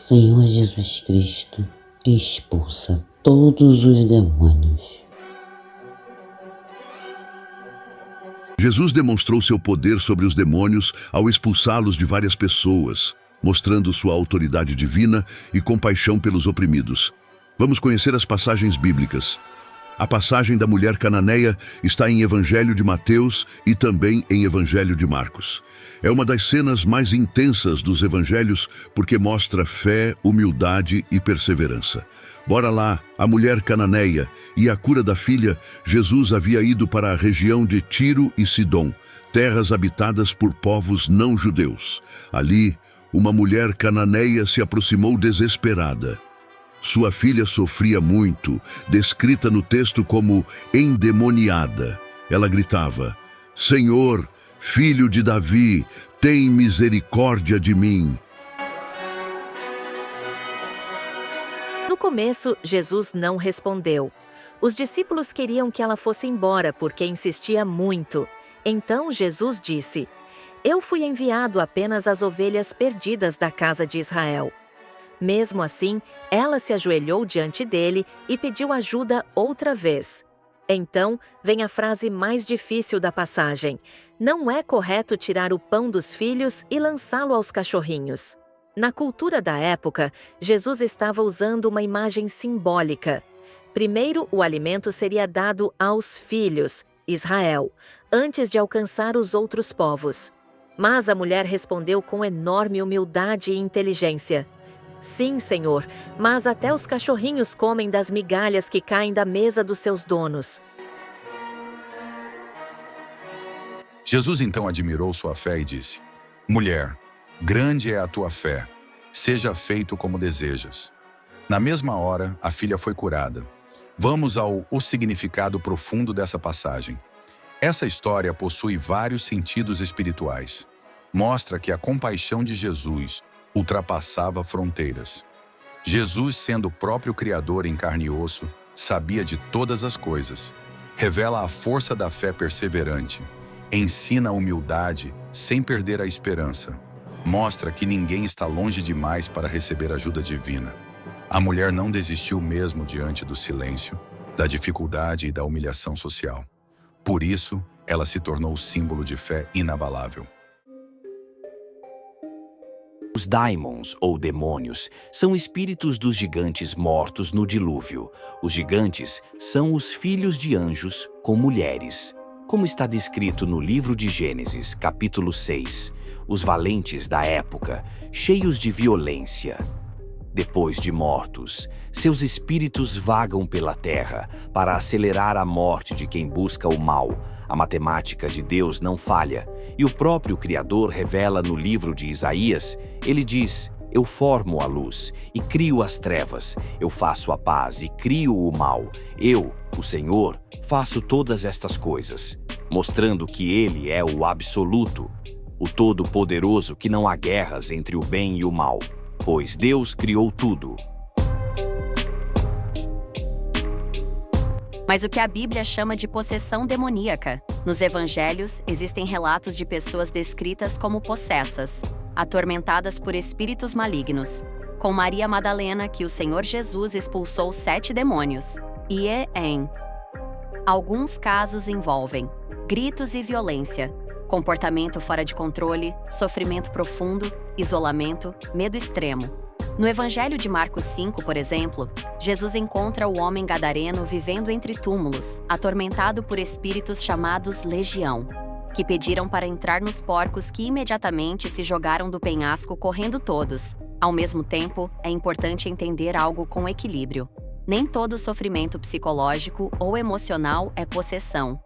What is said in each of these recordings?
Senhor Jesus Cristo, expulsa todos os demônios. Jesus demonstrou seu poder sobre os demônios ao expulsá-los de várias pessoas, mostrando sua autoridade divina e compaixão pelos oprimidos. Vamos conhecer as passagens bíblicas. A passagem da mulher cananeia está em Evangelho de Mateus e também em Evangelho de Marcos. É uma das cenas mais intensas dos evangelhos porque mostra fé, humildade e perseverança. Bora lá, a mulher cananeia e a cura da filha. Jesus havia ido para a região de Tiro e Sidom, terras habitadas por povos não judeus. Ali, uma mulher cananeia se aproximou desesperada. Sua filha sofria muito, descrita no texto como endemoniada. Ela gritava: "Senhor, filho de Davi, tem misericórdia de mim." No começo, Jesus não respondeu. Os discípulos queriam que ela fosse embora porque insistia muito. Então Jesus disse: "Eu fui enviado apenas às ovelhas perdidas da casa de Israel." Mesmo assim, ela se ajoelhou diante dele e pediu ajuda outra vez. Então, vem a frase mais difícil da passagem: "Não é correto tirar o pão dos filhos e lançá-lo aos cachorrinhos." Na cultura da época, Jesus estava usando uma imagem simbólica. Primeiro, o alimento seria dado aos filhos, Israel, antes de alcançar os outros povos. Mas a mulher respondeu com enorme humildade e inteligência: "Sim, Senhor, mas até os cachorrinhos comem das migalhas que caem da mesa dos seus donos." Jesus então admirou sua fé e disse: "Mulher, grande é a tua fé, seja feito como desejas." Na mesma hora, a filha foi curada. Vamos ao significado profundo dessa passagem. Essa história possui vários sentidos espirituais. Mostra que a compaixão de Jesus ultrapassava fronteiras. Jesus, sendo o próprio Criador em carne e osso, sabia de todas as coisas. Revela a força da fé perseverante. Ensina a humildade sem perder a esperança. Mostra que ninguém está longe demais para receber ajuda divina. A mulher não desistiu mesmo diante do silêncio, da dificuldade e da humilhação social. Por isso, ela se tornou símbolo de fé inabalável. Os daimons, ou demônios, são espíritos dos gigantes mortos no dilúvio. Os gigantes são os filhos de anjos com mulheres. Como está descrito no livro de Gênesis, capítulo 6, os valentes da época, cheios de violência. Depois de mortos, seus espíritos vagam pela terra para acelerar a morte de quem busca o mal. A matemática de Deus não falha, e o próprio Criador revela no livro de Isaías. Ele diz: "Eu formo a luz e crio as trevas, eu faço a paz e crio o mal. Eu, o Senhor, faço todas estas coisas", mostrando que Ele é o absoluto, o todo-poderoso, que não há guerras entre o bem e o mal, pois Deus criou tudo. Mas o que a Bíblia chama de possessão demoníaca? Nos evangelhos, existem relatos de pessoas descritas como possessas, atormentadas por espíritos malignos, com Maria Madalena, que o Senhor Jesus expulsou 7 demônios, e em alguns casos envolvem gritos e violência, comportamento fora de controle, sofrimento profundo, isolamento, medo extremo. No Evangelho de Marcos 5, por exemplo, Jesus encontra o homem gadareno vivendo entre túmulos, atormentado por espíritos chamados Legião, que pediram para entrar nos porcos, que imediatamente se jogaram do penhasco correndo todos. Ao mesmo tempo, é importante entender algo com equilíbrio. Nem todo sofrimento psicológico ou emocional é possessão.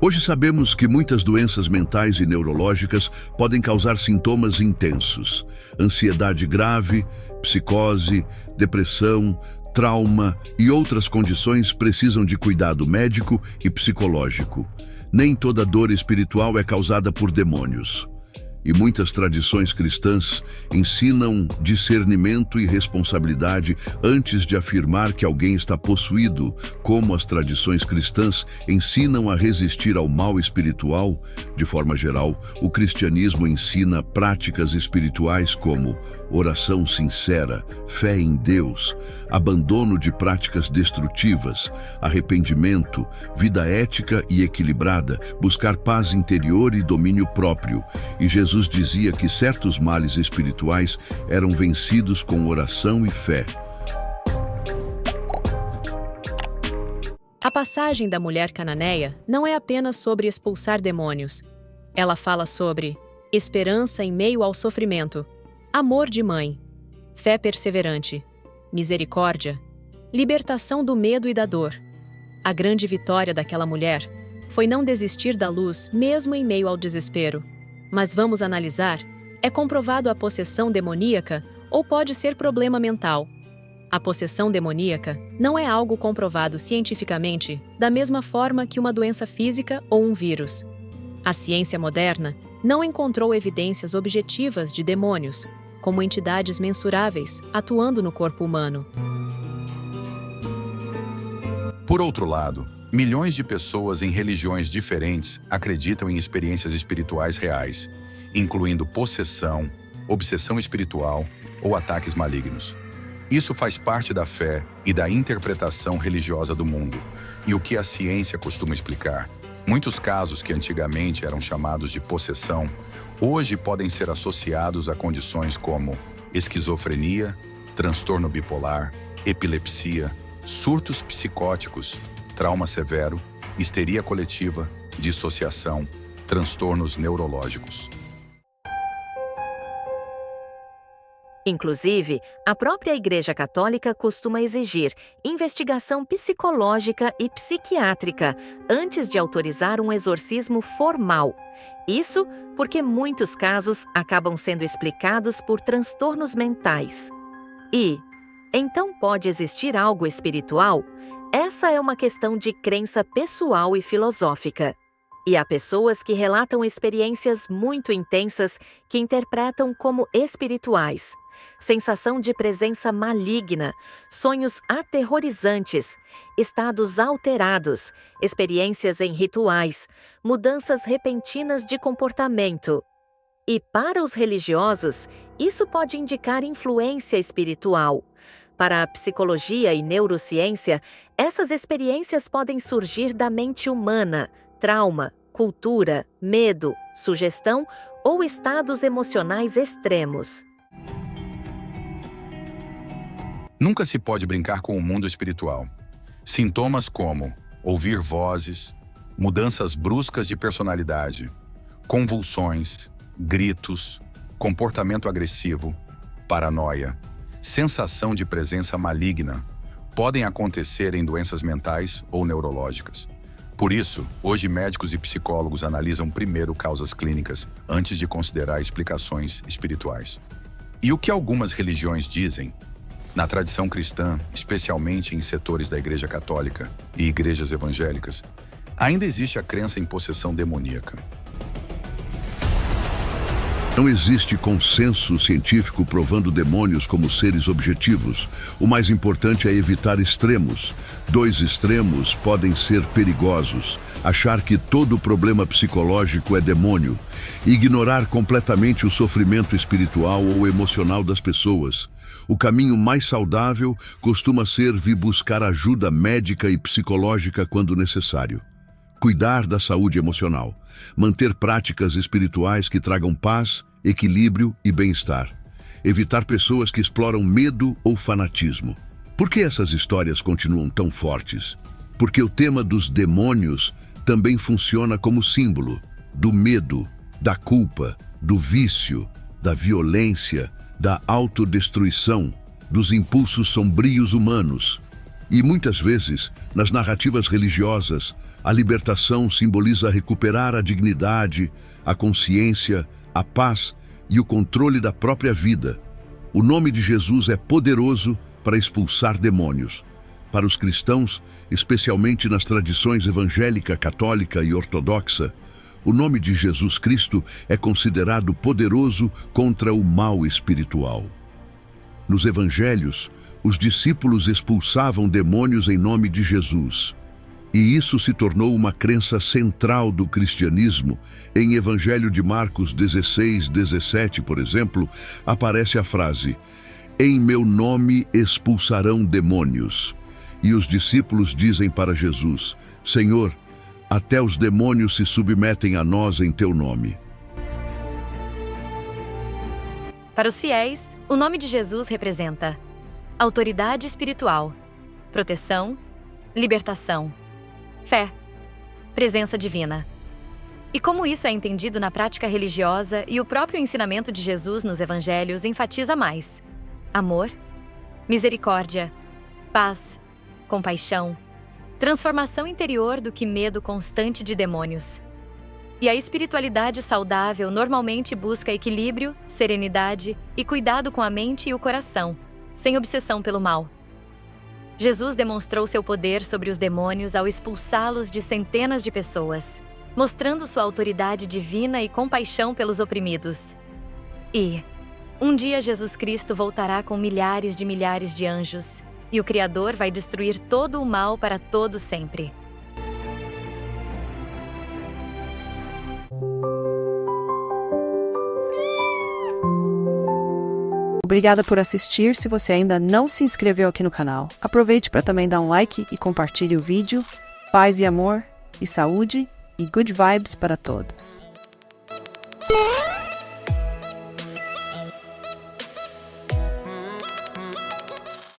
Hoje sabemos que muitas doenças mentais e neurológicas podem causar sintomas intensos: ansiedade grave, psicose, depressão, trauma e outras condições precisam de cuidado médico e psicológico. Nem toda dor espiritual é causada por demônios. E muitas tradições cristãs ensinam discernimento e responsabilidade antes de afirmar que alguém está possuído, como as tradições cristãs ensinam a resistir ao mal espiritual. De forma geral, o cristianismo ensina práticas espirituais como oração sincera, fé em Deus, abandono de práticas destrutivas, arrependimento, vida ética e equilibrada, buscar paz interior e domínio próprio. E Jesus dizia que certos males espirituais eram vencidos com oração e fé. A passagem da mulher cananeia não é apenas sobre expulsar demônios. Ela fala sobre esperança em meio ao sofrimento, amor de mãe, fé perseverante, misericórdia, libertação do medo e da dor. A grande vitória daquela mulher foi não desistir da luz mesmo em meio ao desespero. Mas vamos analisar, é comprovado a possessão demoníaca ou pode ser problema mental? A possessão demoníaca não é algo comprovado cientificamente da mesma forma que uma doença física ou um vírus. A ciência moderna não encontrou evidências objetivas de demônios, como entidades mensuráveis atuando no corpo humano. Por outro lado, milhões de pessoas em religiões diferentes acreditam em experiências espirituais reais, incluindo possessão, obsessão espiritual ou ataques malignos. Isso faz parte da fé e da interpretação religiosa do mundo, e o que a ciência costuma explicar. Muitos casos que antigamente eram chamados de possessão, hoje podem ser associados a condições como esquizofrenia, transtorno bipolar, epilepsia, surtos psicóticos, trauma severo, histeria coletiva, dissociação, transtornos neurológicos. Inclusive, a própria Igreja Católica costuma exigir investigação psicológica e psiquiátrica antes de autorizar um exorcismo formal. Isso porque muitos casos acabam sendo explicados por transtornos mentais. Então pode existir algo espiritual? Essa é uma questão de crença pessoal e filosófica. E há pessoas que relatam experiências muito intensas que interpretam como espirituais. Sensação de presença maligna, sonhos aterrorizantes, estados alterados, experiências em rituais, mudanças repentinas de comportamento. E para os religiosos, isso pode indicar influência espiritual. Para a psicologia e neurociência, essas experiências podem surgir da mente humana, trauma, cultura, medo, sugestão ou estados emocionais extremos. Nunca se pode brincar com o mundo espiritual. Sintomas como ouvir vozes, mudanças bruscas de personalidade, convulsões, gritos, comportamento agressivo, paranoia, sensação de presença maligna, podem acontecer em doenças mentais ou neurológicas. Por isso, hoje médicos e psicólogos analisam primeiro causas clínicas antes de considerar explicações espirituais. E o que algumas religiões dizem? Na tradição cristã, especialmente em setores da Igreja Católica e igrejas evangélicas, ainda existe a crença em possessão demoníaca. Não existe consenso científico provando demônios como seres objetivos. O mais importante é evitar extremos. 2 extremos podem ser perigosos. Achar que todo problema psicológico é demônio. Ignorar completamente o sofrimento espiritual ou emocional das pessoas. O caminho mais saudável costuma ser vir buscar ajuda médica e psicológica quando necessário. Cuidar da saúde emocional. Manter práticas espirituais que tragam paz, equilíbrio e bem-estar. Evitar pessoas que exploram medo ou fanatismo. Por que essas histórias continuam tão fortes? Porque o tema dos demônios também funciona como símbolo do medo, da culpa, do vício, da violência, da autodestruição, dos impulsos sombrios humanos. E muitas vezes, nas narrativas religiosas, a libertação simboliza recuperar a dignidade, a consciência, a paz e o controle da própria vida. O nome de Jesus é poderoso para expulsar demônios. Para os cristãos, especialmente nas tradições evangélica, católica e ortodoxa, O nome de Jesus Cristo é considerado poderoso contra o mal espiritual. Nos evangelhos, os discípulos expulsavam demônios em nome de Jesus. E isso se tornou uma crença central do cristianismo. Em Evangelho de Marcos 16, 17, por exemplo, aparece a frase: "Em meu nome expulsarão demônios." E os discípulos dizem para Jesus: "Senhor, até os demônios se submetem a nós em teu nome." Para os fiéis, o nome de Jesus representa autoridade espiritual, proteção, libertação, fé, presença divina. E como isso é entendido na prática religiosa e o próprio ensinamento de Jesus nos evangelhos enfatiza mais: amor, misericórdia, paz, compaixão, transformação interior do que medo constante de demônios. E a espiritualidade saudável normalmente busca equilíbrio, serenidade e cuidado com a mente e o coração, sem obsessão pelo mal. Jesus demonstrou seu poder sobre os demônios ao expulsá-los de centenas de pessoas, mostrando sua autoridade divina e compaixão pelos oprimidos. E um dia Jesus Cristo voltará com milhares de anjos, e o Criador vai destruir todo o mal para todo sempre. Obrigada por assistir. Se você ainda não se inscreveu aqui no canal, aproveite para também dar um like e compartilhe o vídeo. Paz e amor, e saúde, e good vibes para todos.